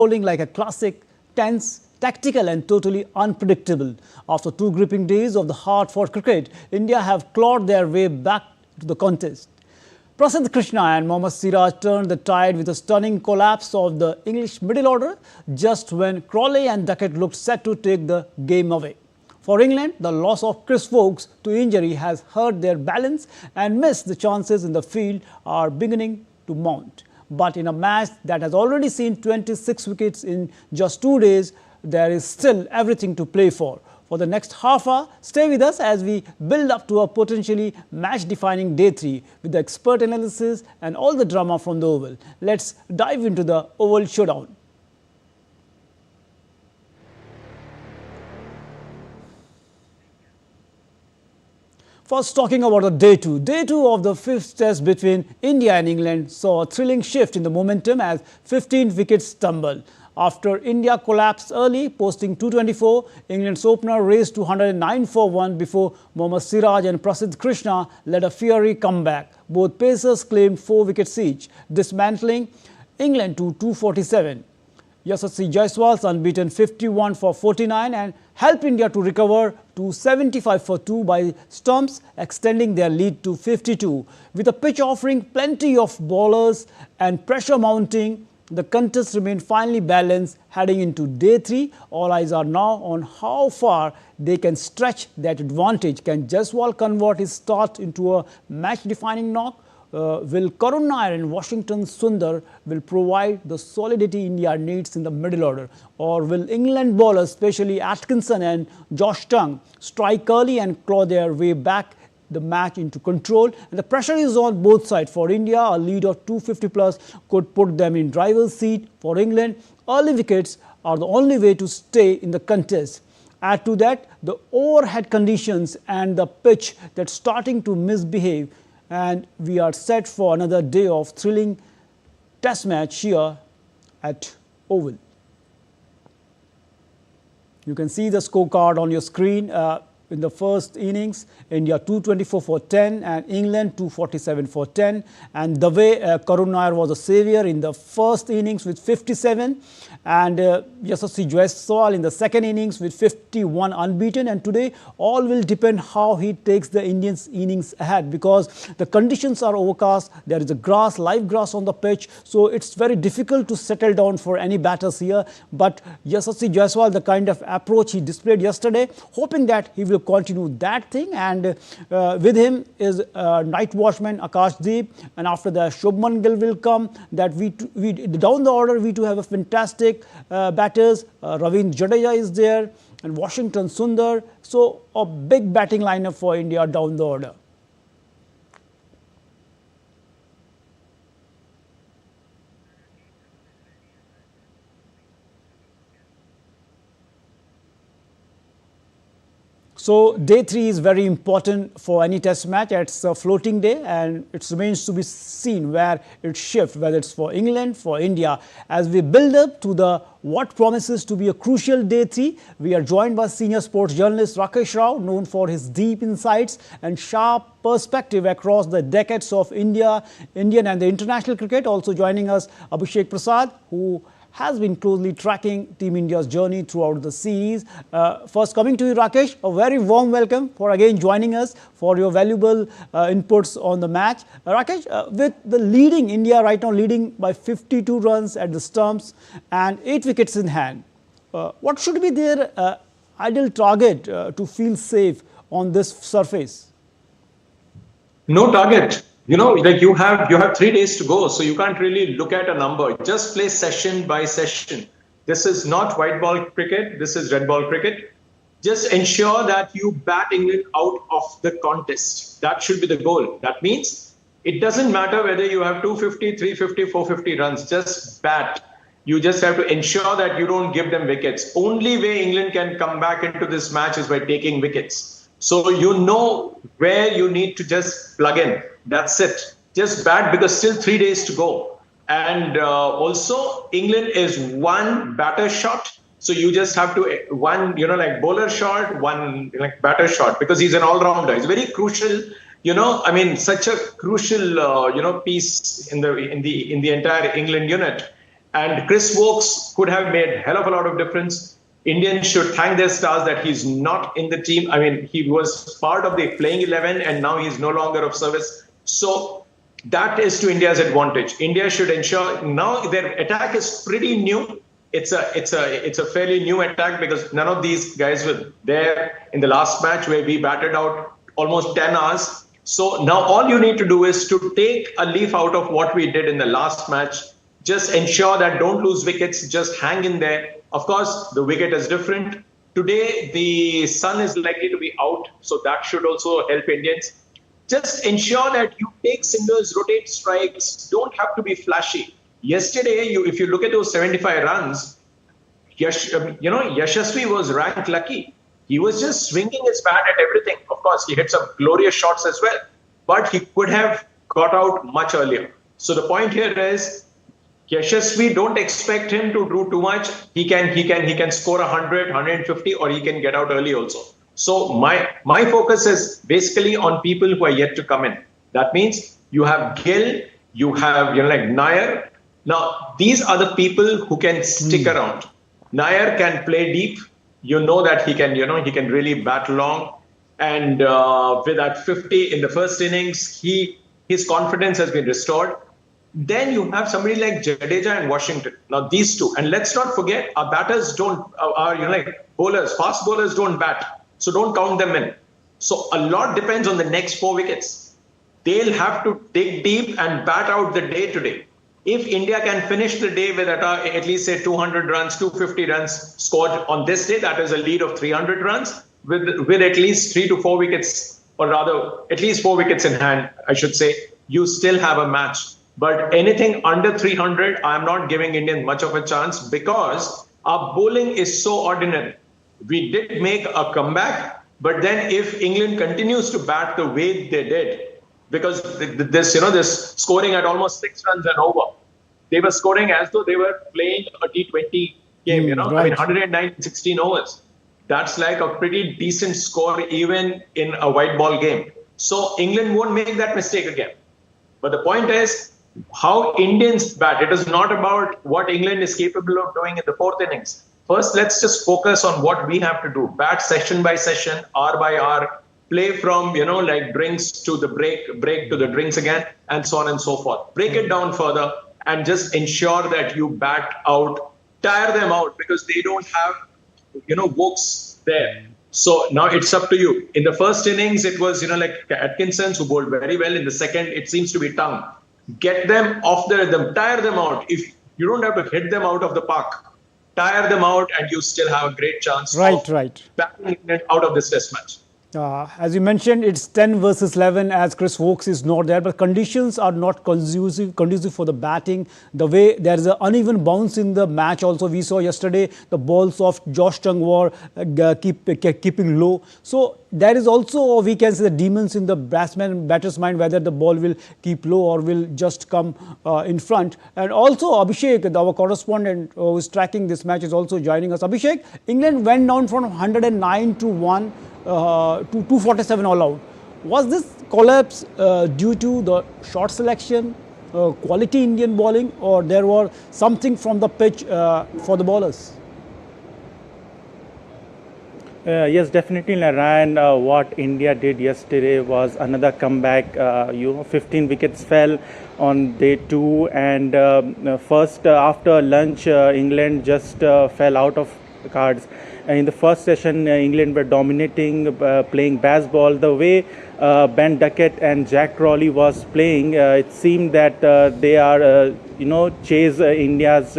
unfolding like a classic, tense, tactical and totally unpredictable. After two gripping days of the hard-fought cricket, India have clawed their way back to the contest. Prasidh Krishna and Siraj turned the tide with a stunning collapse of the English middle order just when Crawley and Duckett looked set to take the game away. For England, the loss of Woakes to injury has hurt their balance and missed the chances in the field are beginning to mount. But in a match that has already seen 26 wickets in just 2 days, there is still everything to play for. For the next half hour, stay with us as we build up to a potentially match-defining day 3 with the expert analysis and all the drama from the Oval. Let's dive into the Oval showdown. First, talking about the day 2. Day 2 of the 5th test between India and England saw a thrilling shift in the momentum as 15 wickets stumbled. After India collapsed early, posting 224, England's opener raced to 109 for 1 before Siraj and Prasidh Krishna led a fiery comeback. Both pacers claimed 4 wickets each, dismantling England to 247. Yashasvi Jaiswal's unbeaten 51 for 49 and helped India to recover to 75 for 2 by stumps, extending their lead to 52. With the pitch offering plenty of bowlers and pressure mounting, the contest remained finely balanced heading into day 3. All eyes are now on how far they can stretch that advantage. Can Jaiswal convert his start into a match-defining knock? Will Karun Nair and Washington Sundar will provide the solidity India needs in the middle order? Or will England bowlers, especially Atkinson and Josh Tongue, strike early and claw their way back the match into control? And the pressure is on both sides. For India, a lead of 250 plus could put them in driver's seat. For England, early wickets are the only way to stay in the contest. Add to that the overhead conditions and the pitch that's starting to misbehave, and we are set for another day of thrilling test match here at Oval. You can see the scorecard on your screen. In the first innings, India 224 for 10 and England 247 for 10. And the way Karun Nair was a saviour in the first innings with 57 and Yashasvi Jaiswal in the second innings with 51 unbeaten. And today all will depend how he takes the Indians' innings ahead, because the conditions are overcast. There is a grass, live grass on the pitch, so it's very difficult to settle down for any batters here. But Yashasvi Jaiswal, the kind of approach he displayed yesterday, hoping that he will continue that thing, and with him is night watchman Akashdeep, and after that Shubman Gill will come. That we down the order we too have a fantastic batters. Ravindra Jadeja is there and Washington Sundar, so a big batting lineup for India down the order. So day 3 is very important for any test match. It's a floating day and it remains to be seen where it shifts, whether it's for England, for India. As we build up to the what promises to be a crucial day 3, we are joined by senior sports journalist Rakesh Rao, known for his deep insights and sharp perspective across the decades of Indian and the international cricket. Also joining us, Abhishek Prasad, who has been closely tracking Team India's journey throughout the series. First, coming to you, Rakesh, a very warm welcome for again joining us for your valuable inputs on the match. Rakesh, with the leading India right now leading by 52 runs at the stumps and 8 wickets in hand, what should be their ideal target to feel safe on this surface? No target. You know, like you have 3 days to go, so you can't really look at a number. Just play session by session. This is not white ball cricket. This is red ball cricket. Just ensure that you bat England out of the contest. That should be the goal. That means it doesn't matter whether you have 250, 350, 450 runs. Just bat. You just have to ensure that you don't give them wickets. Only way England can come back into this match is by taking wickets. So you know where you need to just plug in. That's it. Just bat, because still 3 days to go. And also England is one batter shot. So you just have to one, like bowler shot, one like batter shot, because he's an all-rounder. It's very crucial, I mean, such a crucial, piece in the entire England unit. And Chris Woakes could have made a hell of a lot of difference. Indians should thank their stars that he's not in the team. I mean, he was part of the playing 11 and now he's no longer of service. So that is to India's advantage. India should ensure now their attack is pretty new. It's a fairly new attack because none of these guys were there in the last match where we batted out almost 10 hours. So now all you need to do is to take a leaf out of what we did in the last match. Just ensure that don't lose wickets, just hang in there. Of course, the wicket is different. Today, the sun is likely to be out, so that should also help Indians. Just ensure that you take singles, rotate strikes, don't have to be flashy. Yesterday, if you look at those 75 runs, Yashasvi was ranked lucky. He was just swinging his bat at everything. Of course, he hit some glorious shots as well, but he could have got out much earlier. So the point here is, Yashasvi, don't expect him to do too much. He can score 100, 150, or he can get out early also. So my focus is basically on people who are yet to come in. That means you have Gill, you have like Nair. Now these are the people who can stick around. Nair can play deep. You know that he can really bat long. And with that 50 in the first innings, his confidence has been restored. Then you have somebody like Jadeja and Washington. Now these two, and let's not forget, our batters bowlers, fast bowlers don't bat, so don't count them in. So a lot depends on the next 4 wickets. They'll have to dig deep and bat out the day today. If India can finish the day with at least say 200 runs, 250 runs scored on this day, that is a lead of 300 runs with at least 3 to 4 wickets, or rather at least 4 wickets in hand, I should say, you still have a match. But anything under 300, I'm not giving Indians much of a chance because our bowling is so ordinary. We did make a comeback, but then if England continues to bat the way they did, because this scoring at almost 6 runs and over, they were scoring as though they were playing a T20 game. Right. I mean, 109 16 overs. That's like a pretty decent score even in a white ball game. So England won't make that mistake again. But the point is, how Indians bat. It is not about what England is capable of doing in the 4th innings. First, let's just focus on what we have to do. Bat session by session, hour by hour, play from, like drinks to the break to the drinks again, and so on and so forth. Break it down further and just ensure that you bat out, tire them out because they don't have, Woakes there. So now it's up to you. In the first innings, it was, like Atkinson who bowled very well. In the second, it seems to be Tongue. Get them off the rhythm, tire them out. If you don't have to hit them out of the park, tire them out and you still have a great chance of batting out of this test match. As you mentioned, it's 10 versus 11 as Chris Woakes is not there, but conditions are not conducive for the batting. The way there is an uneven bounce in the match also we saw yesterday, the balls of Josh Chung were keeping low. So there is also, we can say, the demons in the batter's mind, whether the ball will keep low or will just come in front. And also Abhishek, our correspondent who is tracking this match, is also joining us. Abhishek, England went down from 109 to 1. To 247 all out. Was this collapse due to the short selection, quality Indian bowling, or there was something from the pitch for the bowlers? Yes, definitely, Narayan. What India did yesterday was another comeback. 15 wickets fell on day 2, and first after lunch, England just fell out of cards. In the first session, England were dominating, playing baseball. The way Ben Duckett and Jack Crawley was playing, it seemed that they are, chase India's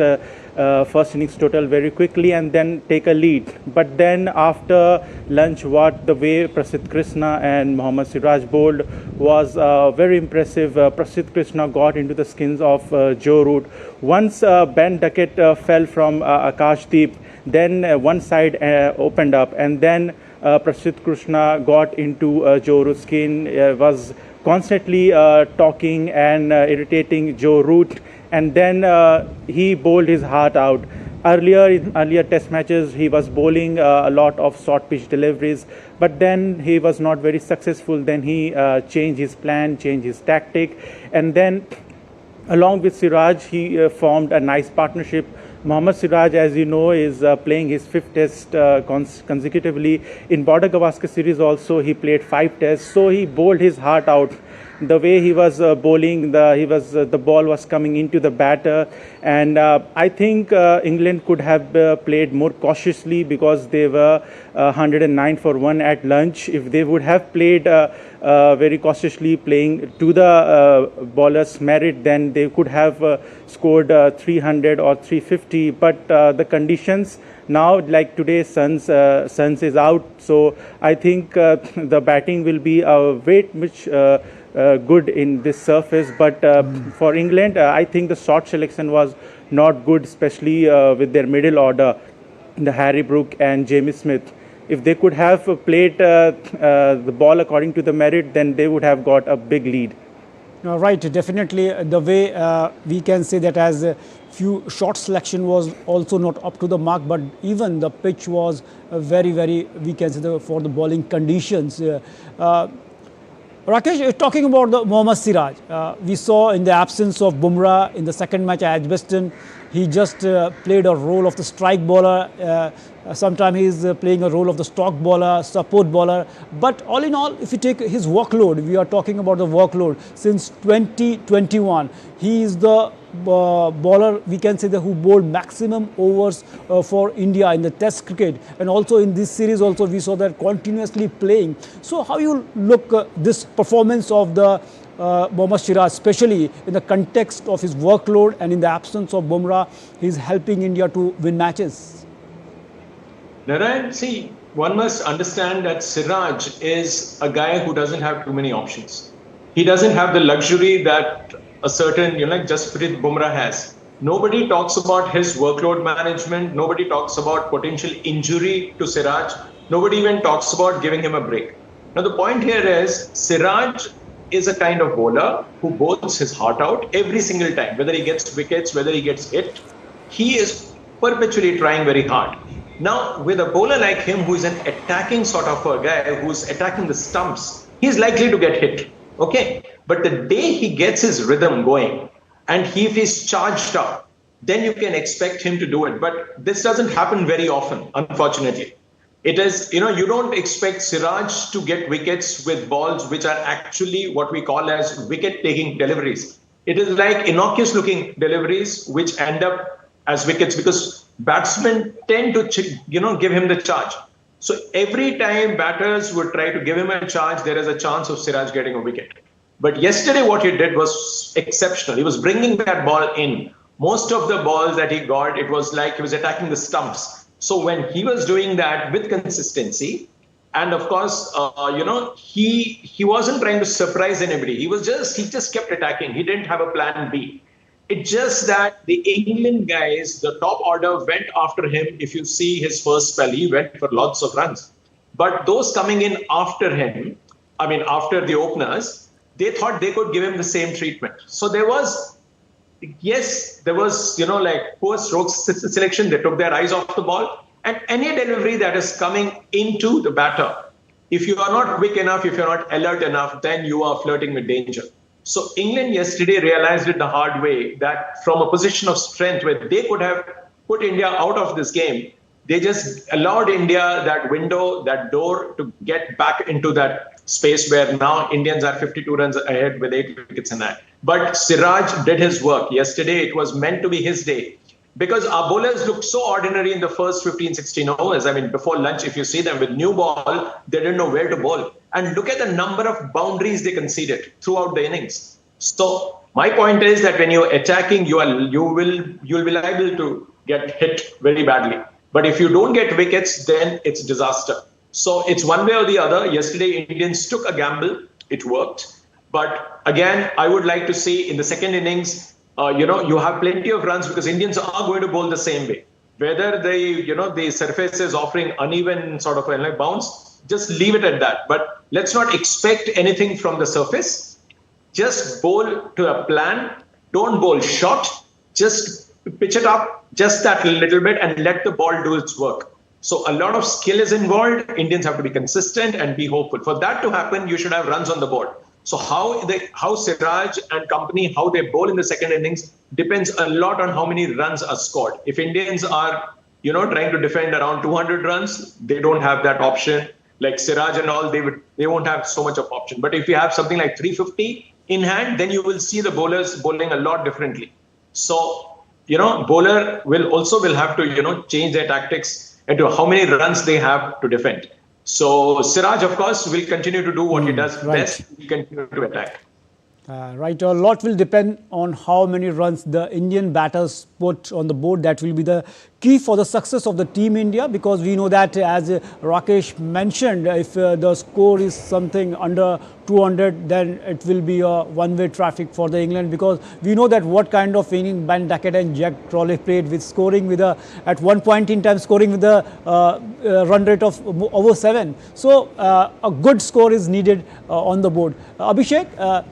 first innings total very quickly and then take a lead. But then after lunch, the way Prasidh Krishna and Siraj bowled was very impressive. Prasidh Krishna got into the skins of Joe Root. Once Ben Duckett fell from Akashdeep, then one side opened up, and then Prasidh Krishna got into Joe Root's skin, was constantly talking and irritating Joe Root, and then he bowled his heart out. Earlier test matches, he was bowling a lot of short pitch deliveries, but then he was not very successful. Then he changed his plan, changed his tactic, and then Along with Siraj, he formed a nice partnership. Mohammad Siraj, as you know, is playing his fifth test consecutively. In Border Gavaskar series also, he played 5 tests. So he bowled his heart out. The way he was bowling, the ball was coming into the batter, and I think England could have played more cautiously because they were 109 for 1 at lunch. If they would have played very cautiously, playing to the bowler's merit, then they could have scored 300 or 350. But the conditions now, like today, Suns is out, so I think the batting will be a weight which. Good in this surface, but for England, I think the short selection was not good, especially with their middle order, the Harry Brook and Jamie Smith. If they could have played the ball according to the merit, then they would have got a big lead. Right, definitely. The way we can say that as a few shot selection was also not up to the mark, but even the pitch was very, we can say, for the bowling conditions. Rakesh, talking about the Mohammad Siraj, we saw in the absence of Bumrah in the second match at Edgbaston, he just played a role of the strike bowler. Sometimes he is playing a role of the stock bowler, support bowler. But all in all, if you take his workload, we are talking about the workload since 2021. He is the bowler, we can say, who bowled maximum overs for India in the Test cricket, and also in this series also we saw that continuously playing. So how you look this performance of the Mohammad Siraj, especially in the context of his workload and in the absence of Bumrah, he's helping India to win matches? Narayan, see, one must understand that Siraj is a guy who doesn't have too many options. He doesn't have the luxury that a certain, like Jasprit Bumrah has. Nobody talks about his workload management. Nobody talks about potential injury to Siraj. Nobody even talks about giving him a break. Now, the point here is Siraj is a kind of bowler who bowls his heart out every single time. Whether he gets wickets, whether he gets hit, he is perpetually trying very hard. Now, with a bowler like him, who is an attacking sort of a guy, who's attacking the stumps, he's likely to get hit. Okay, but the day he gets his rhythm going and if he's charged up, then you can expect him to do it. But this doesn't happen very often, unfortunately. It is, you don't expect Siraj to get wickets with balls which are actually what we call as wicket-taking deliveries. It is like innocuous-looking deliveries which end up as wickets because batsmen tend to, give him the charge. So every time batters would try to give him a charge, there is a chance of Siraj getting a wicket. But yesterday what he did was exceptional. He was bringing that ball in. Most of the balls that he got, it was like he was attacking the stumps. So when he was doing that with consistency, and of course, he wasn't trying to surprise anybody. He just kept attacking. He didn't have a plan B. It's just that the England guys, the top order, went after him. If you see his first spell, he went for lots of runs. But those coming in after him, after the openers, they thought they could give him the same treatment. So there was poor stroke selection. They took their eyes off the ball. And any delivery that is coming into the batter, if you are not quick enough, if you're not alert enough, then you are flirting with danger. So England yesterday realized it the hard way that from a position of strength where they could have put India out of this game, they just allowed India that window, that door to get back into that space where now Indians are 52 runs ahead with 8 wickets in that. But Siraj did his work. Yesterday, it was meant to be his day. Because our bowlers looked so ordinary in the first 15, 16 overs. Before lunch, if you see them with new ball, they didn't know where to bowl. And look at the number of boundaries they conceded throughout the innings. So my point is that when you're attacking, you'll be liable to get hit very badly. But if you don't get wickets, then it's disaster. So it's one way or the other. Yesterday, Indians took a gamble. It worked. But again, I would like to see in the second innings, you have plenty of runs because Indians are going to bowl the same way. Whether the surface is offering uneven sort of a bounce, just leave it at that. But let's not expect anything from the surface. Just bowl to a plan. Don't bowl short. Just pitch it up just that little bit and let the ball do its work. So a lot of skill is involved. Indians have to be consistent and be hopeful. For that to happen, you should have runs on the board. So how Siraj and company, how they bowl in the second innings depends a lot on how many runs are scored. If Indians are, trying to defend around 200 runs, they don't have that option. Like Siraj and all, they won't have so much of option. But if you have something like 350 in hand, then you will see the bowlers bowling a lot differently. So, bowler will have to, change their tactics into how many runs they have to defend. So Siraj, of course, will continue to do what he does best. He continue to attack. Right, a lot will depend on how many runs the Indian batters put on the board. That will be the key for the success of the Team India, because we know that, as Rakesh mentioned, if the score is something under 200, then it will be a one-way traffic for the England, because we know that what kind of inning Ben Duckett and Jack Crawley played, with scoring with at one point in time scoring with a run rate of over 7. So a good score is needed on the board. Abhishek,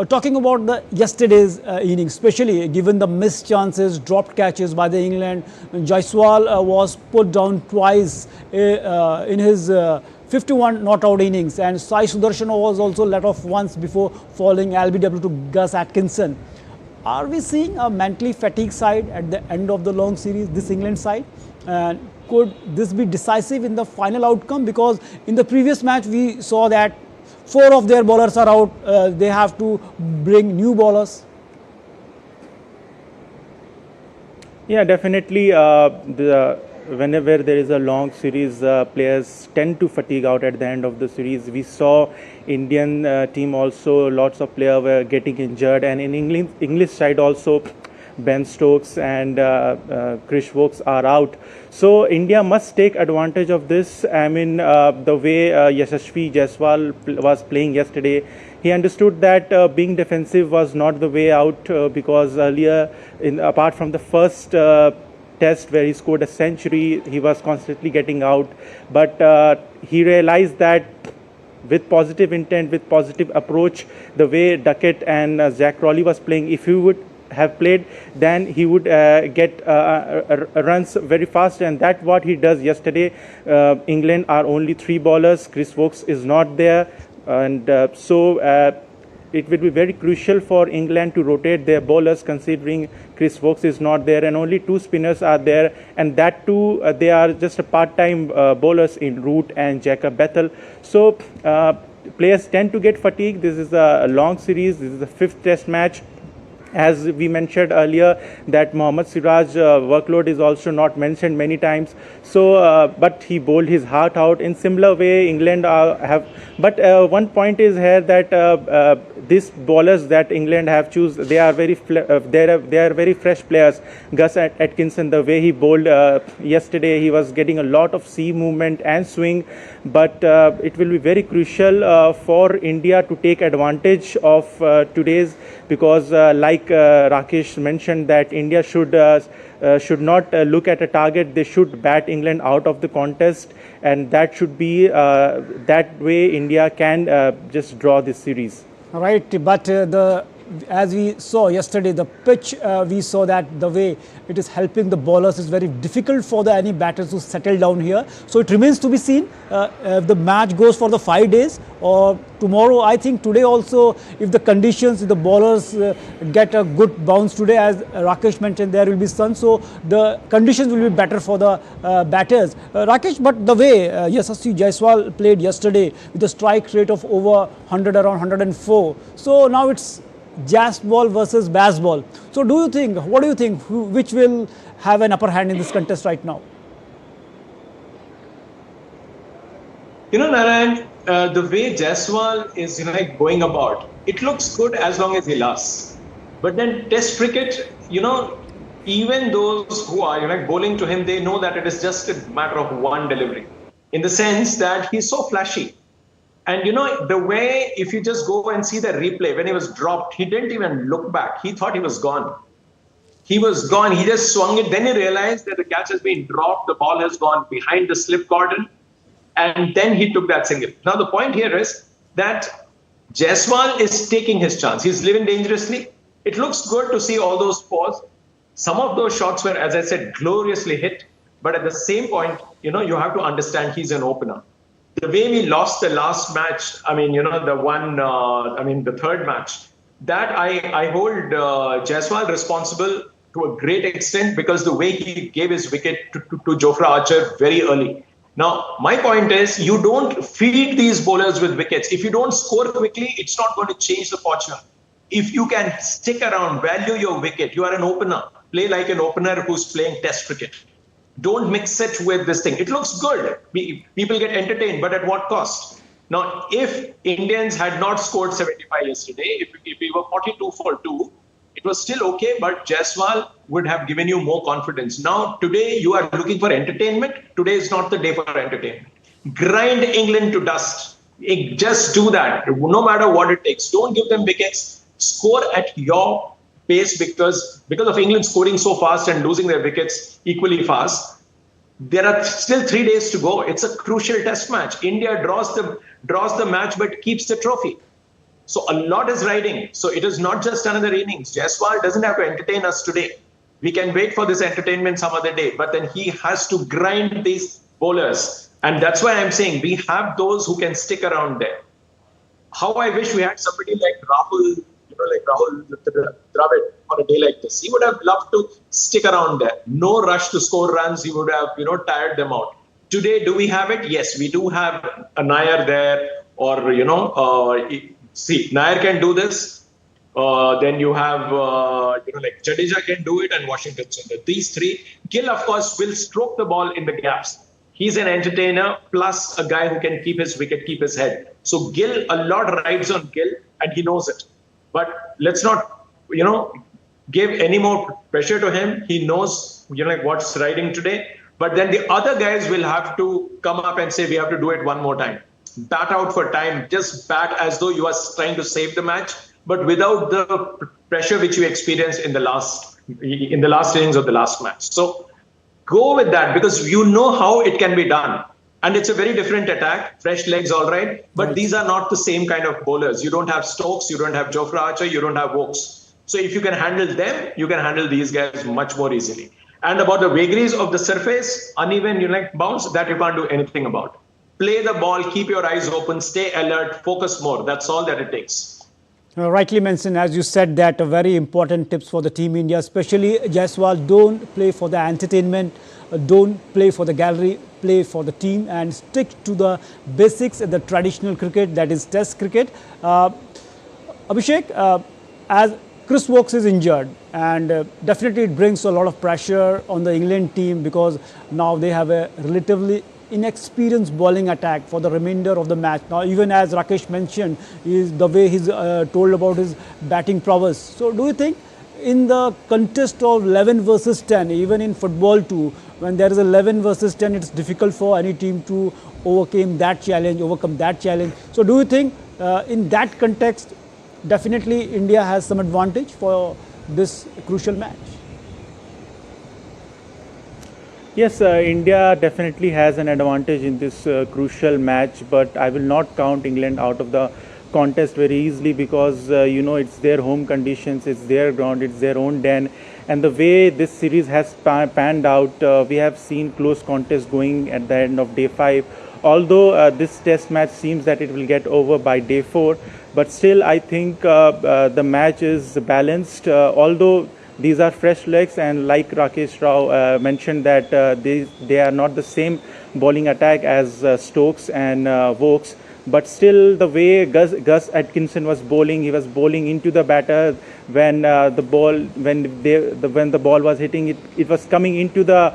talking about the yesterday's innings, especially given the missed chances, dropped catches by the England, Jaiswal was put down twice in his 51 not-out innings, and Sai Sudarshan was also let off once before falling LBW to Gus Atkinson. Are we seeing a mentally fatigued side at the end of the long series, this England side? And could this be decisive in the final outcome? Because in the previous match, we saw that 4 of their bowlers are out. They have to bring new bowlers. Yeah, definitely. Whenever there is a long series, players tend to fatigue out at the end of the series. We saw Indian team also, lots of players were getting injured, and in English side also, Ben Stokes and Chris Woakes are out. So India must take advantage of this. I mean, the way Yashasvi Jaiswal was playing yesterday, he understood that being defensive was not the way out, because earlier, apart from the first test where he scored a century, he was constantly getting out. But he realized that with positive intent, with positive approach, the way Duckett and Jack Crawley was playing, if he would have played, then he would get runs very fast, and that's what he does yesterday. England are only 3 bowlers. Chris Woakes is not there, and so it will be very crucial for England to rotate their bowlers, considering Chris Woakes is not there and only 2 spinners are there, and that too they are just a part-time bowlers in Root and Jacob Bethel. So players tend to get fatigued. This is a long series. This is the 5th test match. As we mentioned earlier, that Mohammad Siraj workload is also not mentioned many times. So, but he bowled his heart out. In similar way, England have. But one point is here that these bowlers that England have choose, they are very they are very fresh players. Gus Atkinson, the way he bowled yesterday, he was getting a lot of sea movement and swing. But it will be very crucial for India to take advantage of today's, because like Rakesh mentioned, that India should not look at a target. They should bat England out of the contest, and that should be that way India can just draw this series. Right, but as we saw yesterday, the pitch, we saw that the way it is helping the bowlers is very difficult for any batters to settle down here. So it remains to be seen if the match goes for the 5 days or tomorrow. I think today also, if the conditions, if the bowlers get a good bounce today, as Rakesh mentioned, there will be sun, so the conditions will be better for the batters. Rakesh, but the way Yashasvi Jaiswal played yesterday with a strike rate of over 100, around 104, so now it's jazz ball versus bass ball. So what do you think, which will have an upper hand in this contest right now? Narayan, the way Jaiswal is going about, it looks good as long as he lasts. But then Test cricket, even those who are bowling to him, they know that it is just a matter of one delivery, in the sense that he's so flashy. And the way, if you just go and see the replay, when he was dropped, he didn't even look back. He thought he was gone. He was gone. He just swung it. Then he realized that the catch has been dropped. The ball has gone behind the slip cordon. And then he took that single. Now, the point here is that Jaiswal is taking his chance. He's living dangerously. It looks good to see all those fours. Some of those shots were, as I said, gloriously hit. But at the same point, you have to understand he's an opener. the way we lost the last match, I mean, the one, the third match, that I hold Jaiswal responsible to a great extent because the way he gave his wicket to Jofra Archer very early. Now, my point is, you don't feed these bowlers with wickets. If you don't score quickly, it's not going to change the fortune. If you can stick around, value your wicket, you are an opener. Play like an opener who's playing test cricket. Don't mix it with this thing. It looks good. People get entertained, but at what cost? Now, if Indians had not scored 75 yesterday, if we were 42 for 2, it was still okay, but Jaiswal would have given you more confidence. Now, today you are looking for entertainment. Today is not the day for entertainment. Grind England to dust. Just do that, no matter what it takes. Don't give them wickets. Score at your pace because of England scoring so fast and losing their wickets equally fast. There are still 3 days to go. It's a crucial test match. India draws the match but keeps the trophy. So a lot is riding. So it is not just another innings. Jaiswal doesn't have to entertain us today. We can wait for this entertainment some other day. But then he has to grind these bowlers. And that's why I'm saying we have those who can stick around there. How I wish we had somebody like Rahul, like Rahul Dravid on a day like this. He would have loved to stick around there. No rush to score runs. He would have, tired them out. Today, do we have it? Yes, we do have a Nair there or, see, Nair can do this. Then you have, like Jadeja can do it and Washington Sundar. These three. Gill, of course, will stroke the ball in the gaps. He's an entertainer plus a guy who can keep his wicket, keep his head. So Gill, a lot rides on Gill and he knows it. But let's not, give any more pressure to him. He knows, like what's riding today. But then the other guys will have to come up and say, we have to do it one more time. Bat out for time. Just bat as though you are trying to save the match, but without the pressure which you experienced in the last innings of the last match. So go with that because you know how it can be done. And it's a very different attack, fresh legs, all right. But these are not the same kind of bowlers. You don't have Stokes, you don't have Jofra Archer, you don't have Woakes. So if you can handle them, you can handle these guys much more easily. And about the vagaries of the surface, uneven, bounce, that you can't do anything about. Play the ball, keep your eyes open, stay alert, focus more. That's all that it takes. Rightly mentioned, as you said, that very important tips for the Team India, especially Jaiswal. Don't play for the entertainment, don't play for the gallery, play for the team and stick to the basics, the traditional cricket, that is Test cricket. Abhishek, as Chris Woakes is injured and definitely it brings a lot of pressure on the England team because now they have a relatively inexperienced bowling attack for the remainder of the match. Now, even as Rakesh mentioned, is the way he's told about his batting prowess. So, do you think in the contest of 11 versus 10, even in football too, when there is 11 versus 10, it's difficult for any team to overcome that challenge. So, do you think in that context, definitely India has some advantage for this crucial match? Yes, India definitely has an advantage in this crucial match, but I will not count England out of the contest very easily because, it's their home conditions, it's their ground, it's their own den. And the way this series has panned out, we have seen close contests going at the end of day 5. Although this test match seems that it will get over by day 4, but still I think the match is balanced, although these are fresh legs, and like Rakesh Rao mentioned that they are not the same bowling attack as Stokes and Woakes, but still the way Gus Atkinson was bowling, he was bowling into the batter when the ball was hitting it, it was coming into the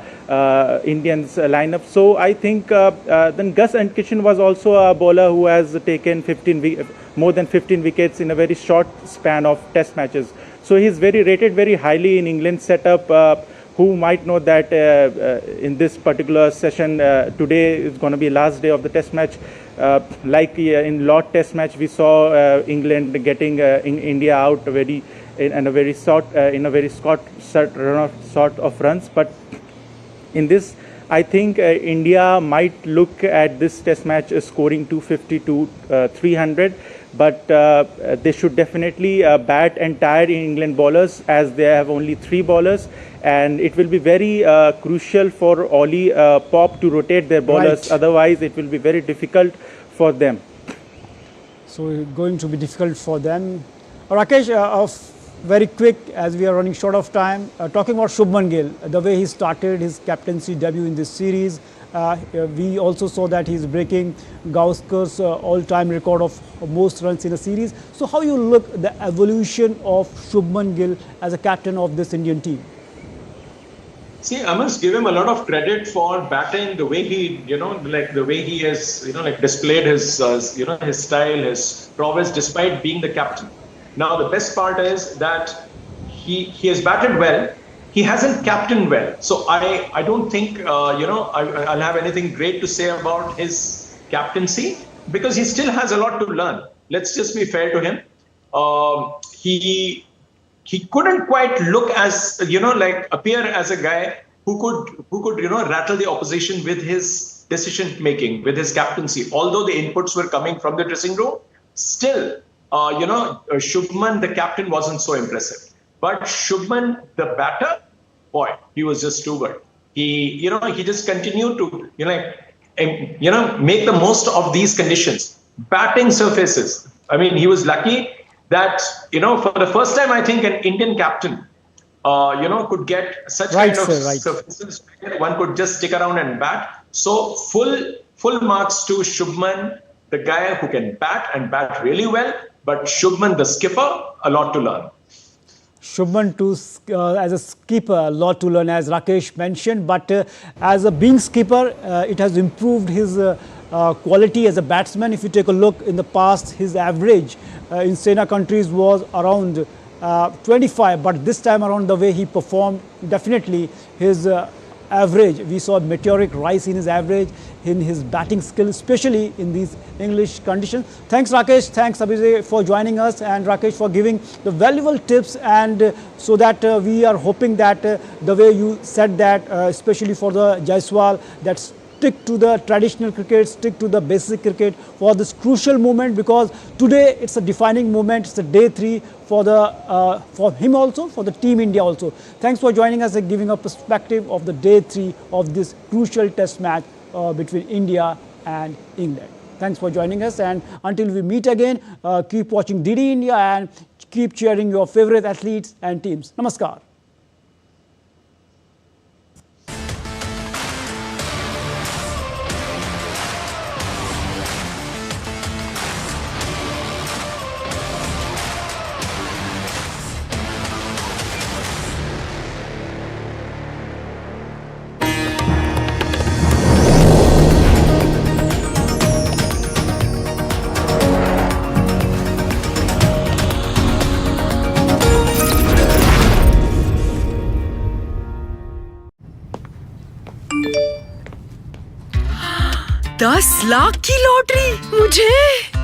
Indians lineup. So I think then Gus Atkinson was also a bowler who has taken more than 15 wickets in a very short span of test matches. So he's rated very highly in England setup. Who might know that in this particular session today is going to be last day of the test match. Like in Lord Test match, we saw England getting India out in a very short sort of runs. But in this, I think India might look at this test match scoring 250 to 300. but they should definitely bat and tire England bowlers, as they have only 3 bowlers, and it will be very crucial for Ollie Pop to rotate their bowlers. Right. Otherwise it will be very difficult for them. So it's going to be difficult for them. Rakesh, very quick, as we are running short of time, talking about Shubman Gill, the way he started his captaincy debut in this series. We also saw that he's breaking Gauskar's all-time record of most runs in a series. So how you look the evolution of Shubman Gill as a captain of this Indian team? See, I must give him a lot of credit for batting, the way he, the way he has, displayed his, his style, his prowess, despite being the captain. Now, the best part is that he has batted well. He hasn't captained well. So I don't think, I'll have anything great to say about his captaincy, because he still has a lot to learn. Let's just be fair to him. He couldn't quite look as, appear as a guy who could, rattle the opposition with his decision making, with his captaincy. Although the inputs were coming from the dressing room, still, Shubman, the captain, wasn't so impressive. But Shubman, the batter, boy, he was just too good. He just continued to, make the most of these conditions. Batting surfaces. I mean, he was lucky that, for the first time, I think an Indian captain, could get such kind of surfaces. One could just stick around and bat. So full marks to Shubman, the guy who can bat and bat really well. But Shubman, the skipper, a lot to learn. Shubman as a skipper, a lot to learn, as Rakesh mentioned. But as a being skipper, it has improved his quality as a batsman. If you take a look in the past, his average in Sena countries was around 25. But this time around, the way he performed, definitely his average, we saw a meteoric rise in his average, in his batting skill, especially in these English conditions. Thanks Rakesh, thanks Abhijay for joining us, and Rakesh for giving the valuable tips, and so that we are hoping that the way you said that, especially for the Jaiswal, that stick to the traditional cricket, stick to the basic cricket for this crucial moment, because today it's a defining moment. It's a day 3 for the for him also, for the Team India also. Thanks for joining us and giving a perspective of the day 3 of this crucial test match between India and England. Thanks for joining us, and until we meet again, keep watching DD India and keep cheering your favorite athletes and teams. Namaskar. ₹10 lakh की lottery मुझे।